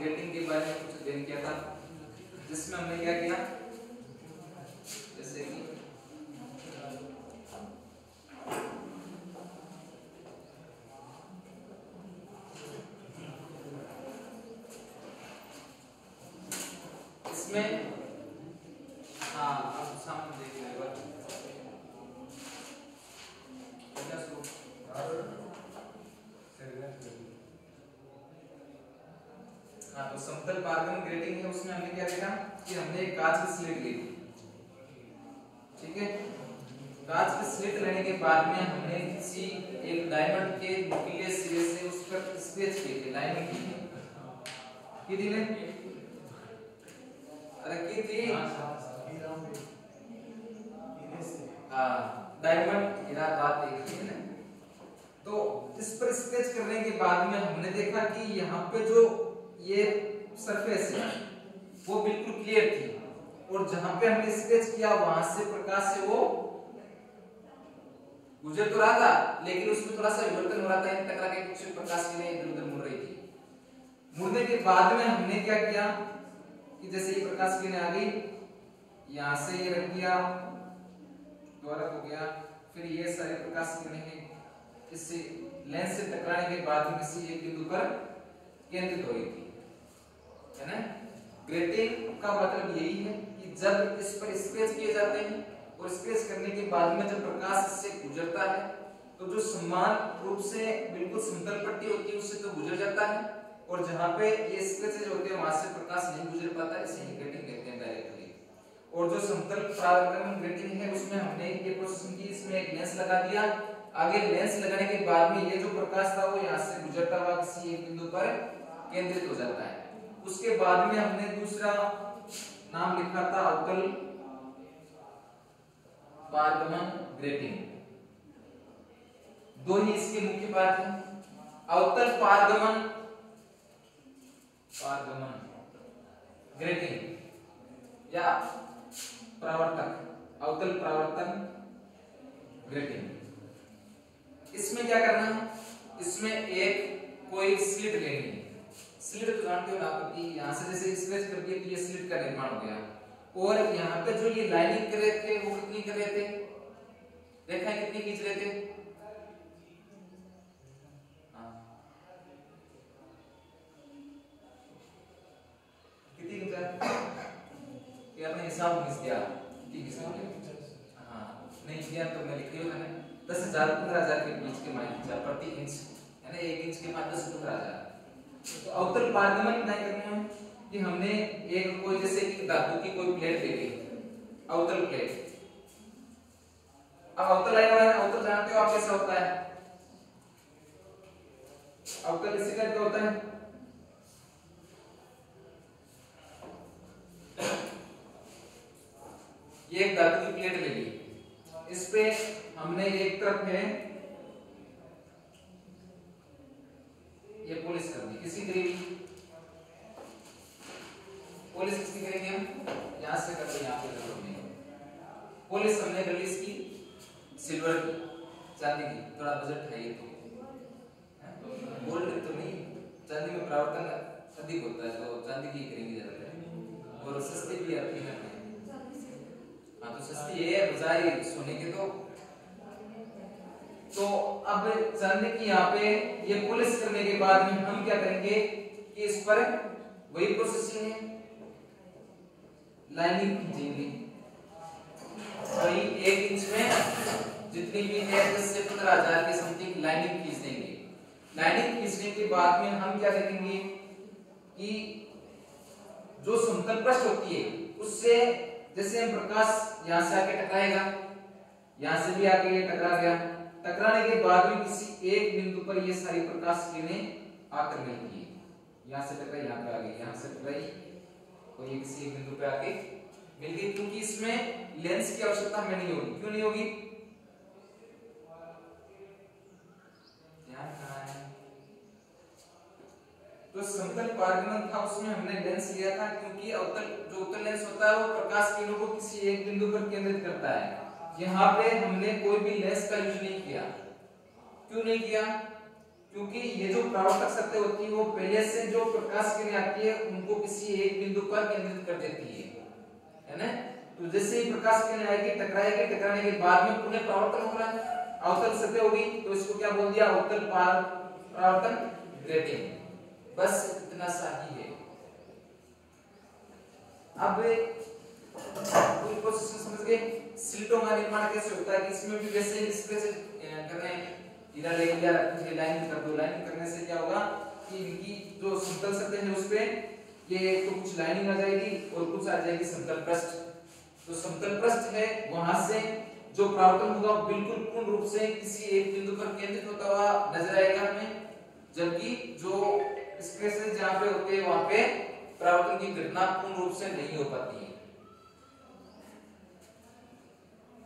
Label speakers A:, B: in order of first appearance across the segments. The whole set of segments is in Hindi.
A: ग्रेटिंग के बारे में कुछ अध्ययन किया था, जिसमें हमने क्या किया, जैसे कि इसमें अब सामने देख लो एक बार, तो समतल पारगमन ग्रेटिंग है, उसमें हमने क्या देखा कि हमने एक कांच की स्लेट ली थी, ठीक है। कांच की स्लेट लेने के बाद में हमने किसी एक डायमंड के नुकीले सिरे से उस पर स्केच किए थे, लाइनिंग की थी, अरे की थी डायमंड हीरा बात एक ही है। तो इस पर स्केच करने के बाद में हमने देखा कि यहाँ पे जो ये सरफेस है वो बिल्कुल क्लियर थी, और जहां पे हमने स्केच किया वहां से प्रकाश से वो गुजर तो रहा था, लेकिन उसमें थोड़ा सा विवर्तन हो रहा था, टकरा के कुछ प्रकाश की इधर उधर मुड़ रही थी। मुड़ने के बाद में हमने क्या किया कि जैसे ये प्रकाश किरण आ गई, यहां से ये रख दिया, द्वारक हो गया, फिर ये सारे प्रकाश किरणें इससे लेंस से टकराने के बाद में किसी एक बिंदु पर केंद्रित हो गई थी, है ना। ग्रेटिंग का मतलब यही है कि जब इस पर स्केच किए जाते हैं और स्केच करने के बाद में जब प्रकाश इससे गुजरता है तो जो समान रूप से बिल्कुल समतल पट्टी होती है उससे तो गुजर जाता है, और जहां पे ये स्केचेज होते हैं वहां से प्रकाश नहीं गुजर पाता, इसे ही ग्रेटिंग कहते हैं डायरेक्टली। और जो समतल पारगमन ग्रेटिंग है उसमें हमने ये प्रोसेसिंग की, इसमें एक लेंस लगा दिया, आगे लेंस लगाने के बाद में ये जो प्रकाश था वो यहाँ से गुजरता हुआ किसी एक बिंदु पर केंद्रित हो जाता है। उसके बाद में हमने दूसरा नाम लिखा था अवतल पारगमन ग्रेटिंग। दो ही इसके मुख्य पार्ट हैं, अवतल पारगमन ग्रेटिंग या परावर्तक, अवतल परावर्तन ग्रेटिंग। इसमें क्या करना है, इसमें एक कोई स्लिट लेनी है। स्लिट तो जानते हो ना आप कि यहां से जैसे स्केच कर दिए तो ये स्लिट का निर्माण हो गया, और यहाँ पे जो ये लाइनिंग कर रहे थे वो कितनी कर रहे थे, देखा है कितनी खींच रहे थे, कितनी खींचा, ये अपने हिसाब खींच दिया, कितनी खींच दिया, नहीं किया तो मैं लिख रही हूँ, मैंने 10,000 15,000 के बीच के मान खींचा प्रति इंच, है ना, 1 इंच के बाद 10-15,000। तो अवतल पारगमन क्या करना है कि हमने एक कोई जैसे कि धातु की कोई प्लेट ले ली, अवतल प्लेट। अब अवतल आया हुआ है, अवतल जानते हो आप कैसा होता है, अवतल इसी टाइप का होता है, ये एक धातु की प्लेट ले ली, इस पे हमने एक तरफ है ये पॉलिश कर दी, किसी करेंगे पॉलिश, किसकी करेंगे हम, यहां से करते हैं, यहां पे करेंगे पॉलिश। हमने कर ली इसकी सिल्वर की, चांदी की, थोड़ा बजट है ये तो, गोल्ड तो नहीं, चांदी में परावर्तन अधिक होता है तो चांदी की करेंगे ज्यादातर, और सस्ती भी आती है, हाँ तो सस्ती है बजाय सोने के। तो अब चांदी की यहाँ पे ये पॉलिश करने के बाद में हम क्या करेंगे कि इस पर वही प्रोसेसिंग है, लाइनिंग खींचेंगे, वही 1 इंच में जितनी भी है 10 से 15,000 के समथिंग लाइनिंग खींच देंगे। लाइनिंग खींचने के बाद में हम क्या करेंगे कि जो समतल पृष्ठ होती है उससे जैसे हम प्रकाश यहाँ से आके टकराएगा, यहाँ से भी आके ये टकरा गया, टकराने के बाद में किसी एक बिंदु पर ये सारी प्रकाश किरणें आकर मिलती है, यहाँ से टकराई यहाँ पे आ गई, यहाँ से टकराई और ये किसी एक बिंदु पे आके मिल गई, क्योंकि इसमें लेंस की आवश्यकता हमें नहीं होगी। क्यों नहीं होगी, तो समतल पारगमन था उसमें हमने लेंस लिया था, क्योंकि अवतल जो उत्तल लेंस होता है वो प्रकाश किरणों को किसी एक बिंदु पर केंद्रित करता है। यहाँ पे हमने कोई भी लेंस का यूज नहीं किया। क्यों नहीं किया, क्योंकि ये जो परावर्तक सतह होती है वो पहले से जो प्रकाश किरण आती है उनको किसी एक बिंदु पर केंद्रित कर देती है ना। तो जैसे ही प्रकाश किरण आएगी टकराएगी, टकराने के बाद में पुनः परावर्तन हो रहा है, अवतल सतह होगी, तो इसको क्या बोल दिया, अवतल परावर्तन ग्रेटिंग। बस इतना सा ही है। अब पूरी प्रोसेस समझ गए। स्लिटों का निर्माण कैसे होता है कि इसमें भी वैसे ही स्पेस करने इधर ले लिया, लाइन कर दो। लाइन करने से क्या होगा कि इनकी जो समतल सतह है उस पे ये तो कुछ लाइनिंग आ जाएगी और कुछ आ जाएगी समतल पृष्ठ। तो समतल पृष्ठ है वहां से जो परावर्तन होगा बिल्कुल पूर्ण रूप से किसी एक बिंदु पर केंद्रित होता हुआ नजर आएगा हमें, जबकि जो स्पेसेस जहां पे होते हैं वहां पे परावर्तन की घटना पूर्ण रूप से नहीं हो पाती है।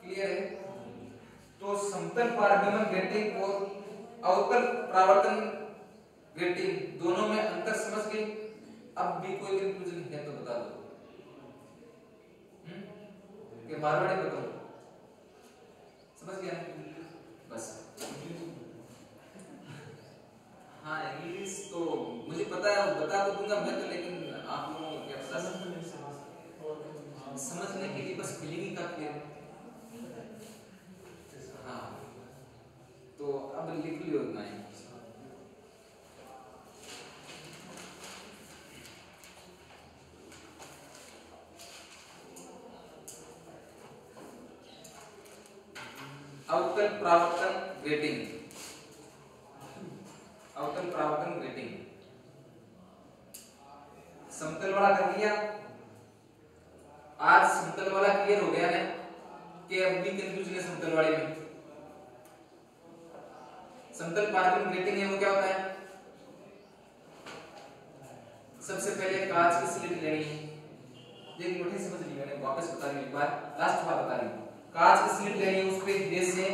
A: क्लियर है? तो समतल पारगमन ग्रेटिंग और अवतल परावर्तन ग्रेटिंग दोनों में अंतर समझ गए। अब भी कोई कंफ्यूजन है तो बता दो। कि मारवाड़ी बताओ, समझ गया? बस हाँ, इंग्लिश तो मुझे पता है, बता तो दूंगा मैं तो, लेकिन आप लोगों को क्या पता, समझने के लिए बस फीलिंग ही काफी है। हाँ, तो अब लिख लियो इतना ही। अवतल परावर्तन ग्रेटिंग, अवतल परावर्तन ग्रेटिंग। समतल वाला कर दिया। आज समतल वाला क्लियर हो गया ना कि अब भी कंफ्यूजन है समतल वाले में। समतल परावर्तन ग्रेटिंग है वो क्या होता है? सबसे पहले कांच की स्लिट लेनी है। देख नोटिस समझ ली मैंने, वापस बता रही हूं, एक बार लास्ट बार बता रही हूं। कांच की स्लिट लेनी है, उस पे बेस से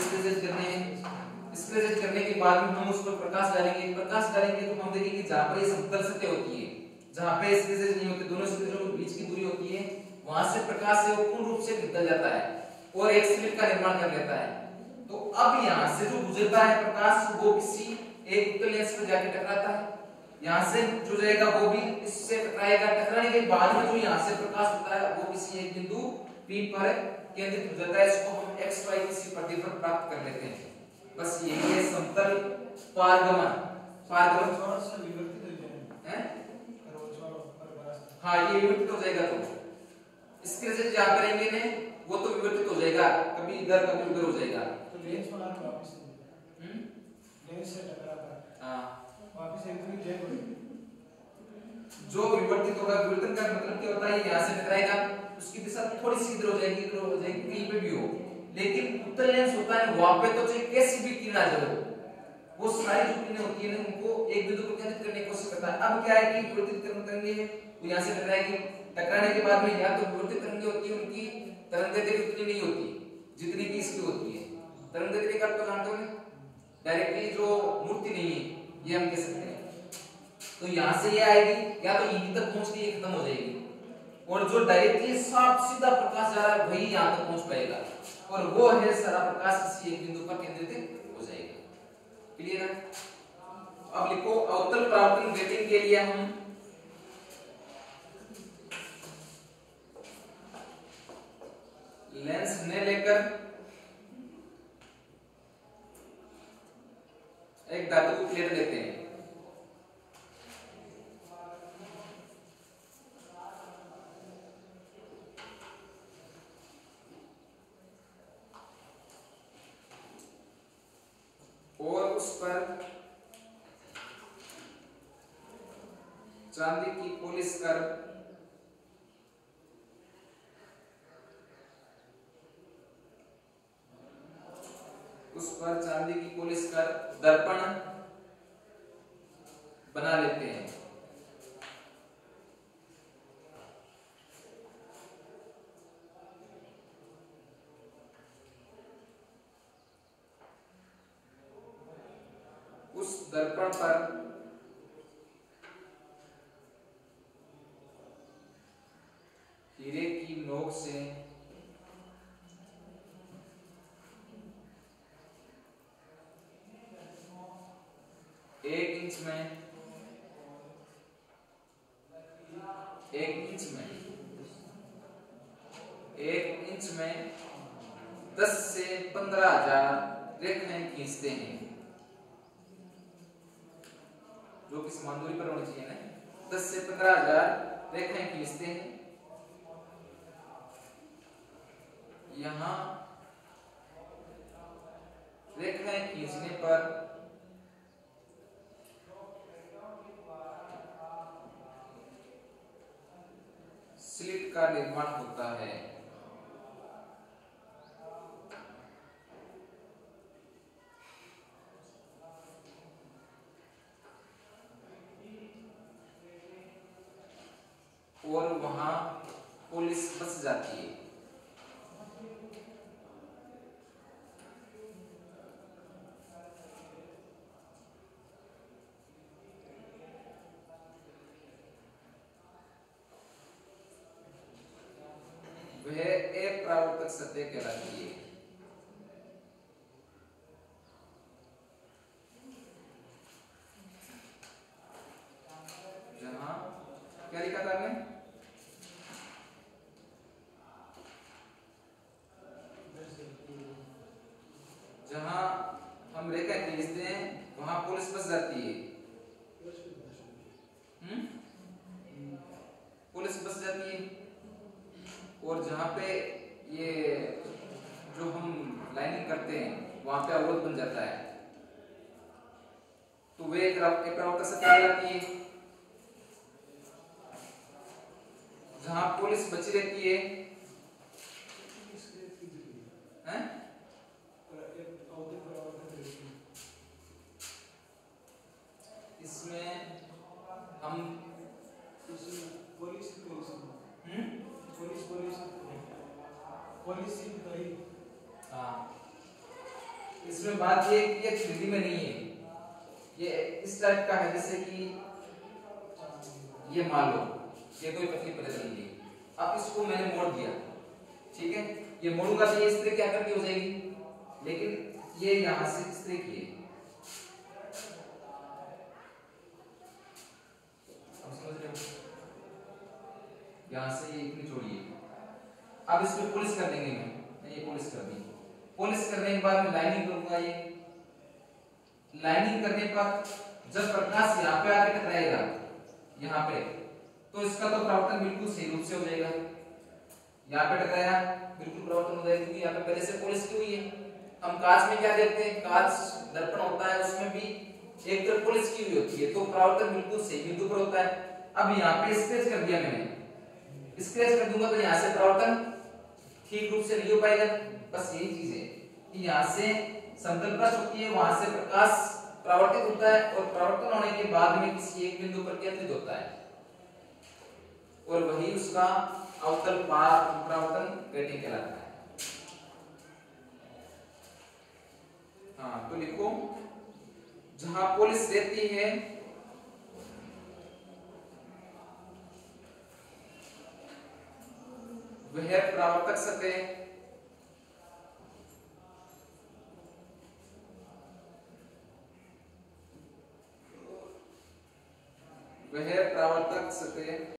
A: स्क्रीजेज करने हैं। स्क्रीजेज करने के बाद में हम उस पर प्रकाश डालेंगे। प्रकाश डालेंगे तो हम देखेंगे जहां पर ये समतल सतह होती है, जहां पे स्क्रीजेज नहीं होते, दोनों स्क्रीजों के बीच की दूरी होती है, वहां से प्रकाश से वो पूर्ण रूप से निकल जाता है और एक स्लिट का निर्माण कर लेता है। तो अब यहां से जो गुजरता है प्रकाश वो किसी एक उत्तल लेंस पर जाके टकराता है। यहां से जो जाएगा वो भी इससे टकराएगा। टकराने के बाद में जो यहां से प्रकाश होता है वो किसी एक बिंदु P पर केंद्रित हो जाता है। इसको हम x y किसी प्रतिफल प्राप्त कर लेते हैं। बस यही है समतल पारगमन। पारगमन थोड़ा सा विवर्तित हो जाएगा, हैं? हाँ, ये विवर्तित हो जाएगा। तो इसके से क्या करेंगे ने, वो तो विवर्तित हो जाएगा, कभी इधर कभी उधर हो जाएगा। तो लेंस वाला वापस लेंस से टकराता, हां, वापस एकदम जय जो विवर्तित होगा। विवर्तन का मतलब क्या होता है? यहां से टकराएगा, उसकी दिशा थोड़ी सी इधर हो जाएगी, इधर हो जाएगी, कहीं पे भी हो। लेकिन उत्तल लेंस होता है वहां पे तो चाहे कैसी भी किरण आ जाए वो सारी जो किरणें होती है ना उनको एक बिंदु पर केंद्रित करने की कोशिश करता है। अब क्या है कि विवर्तित करेंगे, वो यहां से टकराएगी। टकराने के बाद में या तो विवर्तित तरंगें होती है, उनकी तरंगदैर्घ्य उतनी नहीं होती जितनी कि इसकी होती है। तरंगदैर्घ्य का तो जानते हो ना, डायरेक्टली जो मूर्ति नहीं है ये हम कह सकते हैं। तो यहां से ये आएगी, या तो यहीं तक पहुंच के खत्म हो जाएगी, और जो डायरेक्टली साफ सीधा प्रकाश जा रहा है वही यहां तक पहुंच पाएगा, और वो है सारा प्रकाश किसी एक बिंदु पर केंद्रित हो जाएगा। क्लियर है? अब लिखो अवतल परावर्तन ग्रेटिंग के लिए हम लेंस ने लेकर एक धातु को प्लेट लेते हैं। और उस पर चांदी की पॉलिश कर दर्पण बना लेते हैं। उस दर्पण पर हीरे की नोक से इंच में 10 से 15,000 रेखाएं खींचते हैं, जो कि समान दूरी पर होनी चाहिए ना। 10 से 15,000 रेखाएं खींचते हैं। यहां रेखाएं खींचने पर स्लिट का निर्माण होता है। और वहां पुलिस बस जाती है। वह अप्रावर्तक सतह कहलाती है। जहां क्या लिखा था आपने? जहां हम रेखा खींचते हैं वहां पुलिस बस जाती है। पुलिस बस जाती है। और जहां पे ये जो हम लाइनिंग करते हैं वहां पे अवरोध बन जाता है, तो वे एक अप्रावर्तक सतह कहलाती है। जहां पुलिस बची रहती है, हैं? इसमें हम हाँ, इसमें बात ये कि ये 3D में नहीं है, ये इस टाइप का है। जैसे कि ये मान लो ये कोई पतली प्लेट बन गई, अब इसको मैंने मोड़ दिया, ठीक है। ये मोड़ूंगा तो ये इस तरह क्या करके हो जाएगी, लेकिन ये यहां से इस तरह की है। यहां से ये इतनी चौड़ी है। अब इसमें पुलिस कर देंगे, मैं ये पुलिस कर दी। पुलिस करने के बाद मैं लाइनिंग करूंगा। ये लाइनिंग करने पर जब प्रकाश यहाँ पे आके टकराएगा यहाँ पे, तो इसका तो परावर्तन बिल्कुल सही रूप से हो जाएगा। यहाँ पे टकराया, बिल्कुल परावर्तन हो जाएगा, क्योंकि यहाँ पे पहले से पुलिस की हुई है। हम कांच में क्या देखते हैं, कांच दर्पण होता है, उसमें भी एक तरफ पुलिस की हुई होती है, तो परावर्तन बिल्कुल सही बिंदु पर होता है। अब यहाँ पे स्क्रैच कर दिया मैंने, स्क्रैच कर दूंगा तो यहाँ से परावर्तन ठीक रूप से नहीं हो पाएगा। बस यही चीज है कि यहाँ से समतल पृष्ठ होती है, वहां से प्रकाश परावर्तित होता है, और परावर्तन होने के बाद में किसी एक बिंदु पर केंद्रित होता है, और वही उसका अवतल परावर्तन ग्रेटिंग कहलाता है। हाँ, तो लिखो, जहां पुलिस रहती है वह परावर्तक सतह